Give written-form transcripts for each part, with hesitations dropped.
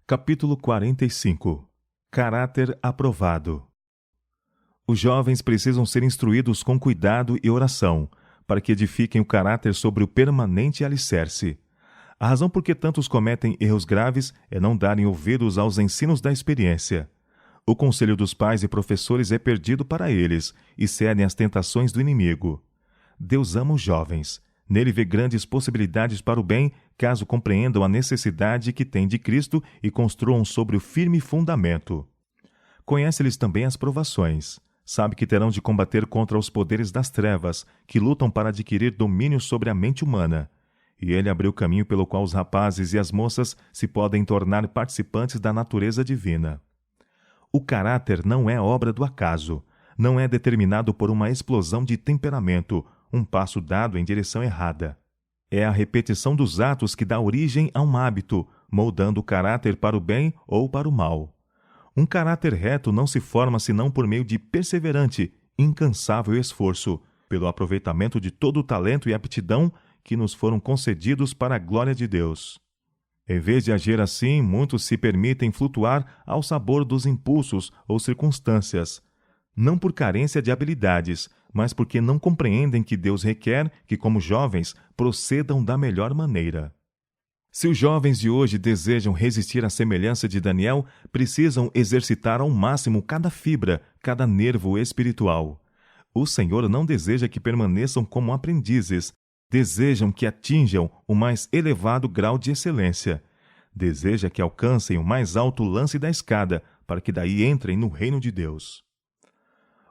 Capítulo 45. Caráter aprovado. Os jovens precisam ser instruídos com cuidado e oração, para que edifiquem o caráter sobre o permanente alicerce. A razão por que tantos cometem erros graves é não darem ouvidos aos ensinos da experiência. O conselho dos pais e professores é perdido para eles e cedem às tentações do inimigo. Deus ama os jovens. Nele vê grandes possibilidades para o bem, caso compreendam a necessidade que têm de Cristo e construam sobre o firme fundamento. Conhece-lhes também as provações. Sabe que terão de combater contra os poderes das trevas, que lutam para adquirir domínio sobre a mente humana. E ele abriu caminho pelo qual os rapazes e as moças se podem tornar participantes da natureza divina. O caráter não é obra do acaso, não é determinado por uma explosão de temperamento, um passo dado em direção errada. É a repetição dos atos que dá origem a um hábito, moldando o caráter para o bem ou para o mal. Um caráter reto não se forma senão por meio de perseverante, incansável esforço, pelo aproveitamento de todo o talento e aptidão que nos foram concedidos para a glória de Deus. Em vez de agir assim, muitos se permitem flutuar ao sabor dos impulsos ou circunstâncias, não por carência de habilidades, mas porque não compreendem que Deus requer que, como jovens, procedam da melhor maneira. Se os jovens de hoje desejam resistir à semelhança de Daniel, precisam exercitar ao máximo cada fibra, cada nervo espiritual. O Senhor não deseja que permaneçam como aprendizes, desejam que atinjam o mais elevado grau de excelência. Deseja que alcancem o mais alto lance da escada, para que daí entrem no reino de Deus.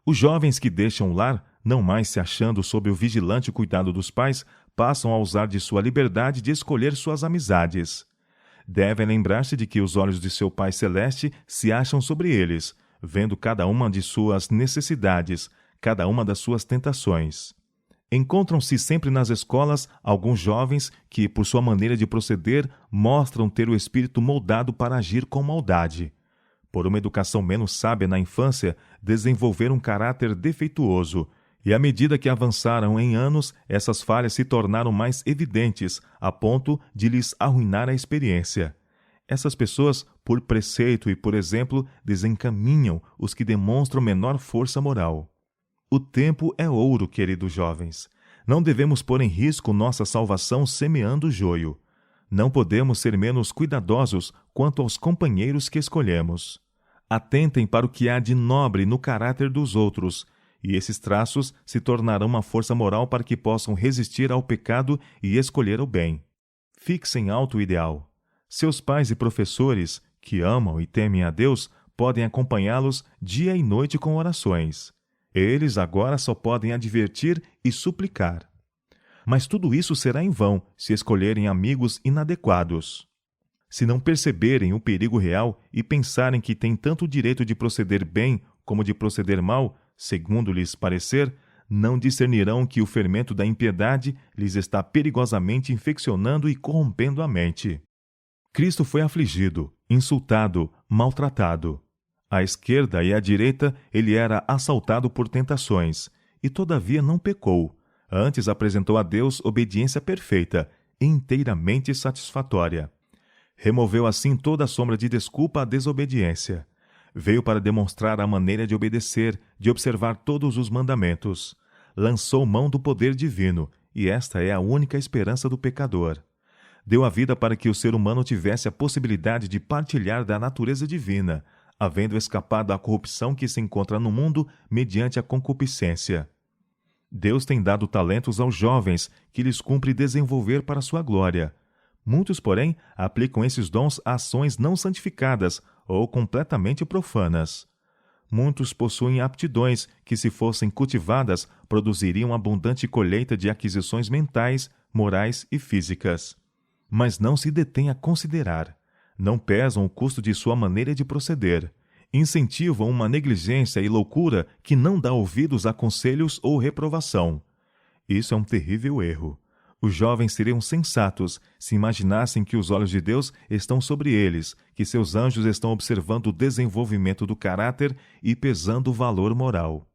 Os jovens que deixam o lar, não mais se achando sob o vigilante cuidado dos pais, passam a usar de sua liberdade de escolher suas amizades. Devem lembrar-se de que os olhos de seu Pai Celeste se acham sobre eles, vendo cada uma de suas necessidades, cada uma das suas tentações. Encontram-se sempre nas escolas alguns jovens que, por sua maneira de proceder, mostram ter o espírito moldado para agir com maldade. Por uma educação menos sábia na infância, desenvolveram um caráter defeituoso, e à medida que avançaram em anos, essas falhas se tornaram mais evidentes, a ponto de lhes arruinar a experiência. Essas pessoas, por preceito e por exemplo, desencaminham os que demonstram menor força moral. O tempo é ouro, queridos jovens. Não devemos pôr em risco nossa salvação semeando joio. Não podemos ser menos cuidadosos quanto aos companheiros que escolhemos. Atentem para o que há de nobre no caráter dos outros, e esses traços se tornarão uma força moral para que possam resistir ao pecado e escolher o bem. Fixem alto o ideal. Seus pais e professores, que amam e temem a Deus, podem acompanhá-los dia e noite com orações. Eles agora só podem advertir e suplicar. Mas tudo isso será em vão se escolherem amigos inadequados. Se não perceberem o perigo real e pensarem que têm tanto o direito de proceder bem como de proceder mal, segundo lhes parecer, não discernirão que o fermento da impiedade lhes está perigosamente infeccionando e corrompendo a mente. Cristo foi afligido, insultado, maltratado. À esquerda e à direita ele era assaltado por tentações, e todavia não pecou. Antes apresentou a Deus obediência perfeita, inteiramente satisfatória. Removeu assim toda a sombra de desculpa à desobediência. Veio para demonstrar a maneira de obedecer, de observar todos os mandamentos. Lançou mão do poder divino, e esta é a única esperança do pecador. Deu a vida para que o ser humano tivesse a possibilidade de partilhar da natureza divina, havendo escapado à corrupção que se encontra no mundo mediante a concupiscência. Deus tem dado talentos aos jovens, que lhes cumpre desenvolver para sua glória. Muitos, porém, aplicam esses dons a ações não santificadas ou completamente profanas. Muitos possuem aptidões que, se fossem cultivadas, produziriam abundante colheita de aquisições mentais, morais e físicas. Mas não se detêm a considerar. Não pesam o custo de sua maneira de proceder. Incentivam uma negligência e loucura que não dá ouvidos a conselhos ou reprovação. Isso é um terrível erro. Os jovens seriam sensatos se imaginassem que os olhos de Deus estão sobre eles, que seus anjos estão observando o desenvolvimento do caráter e pesando o valor moral.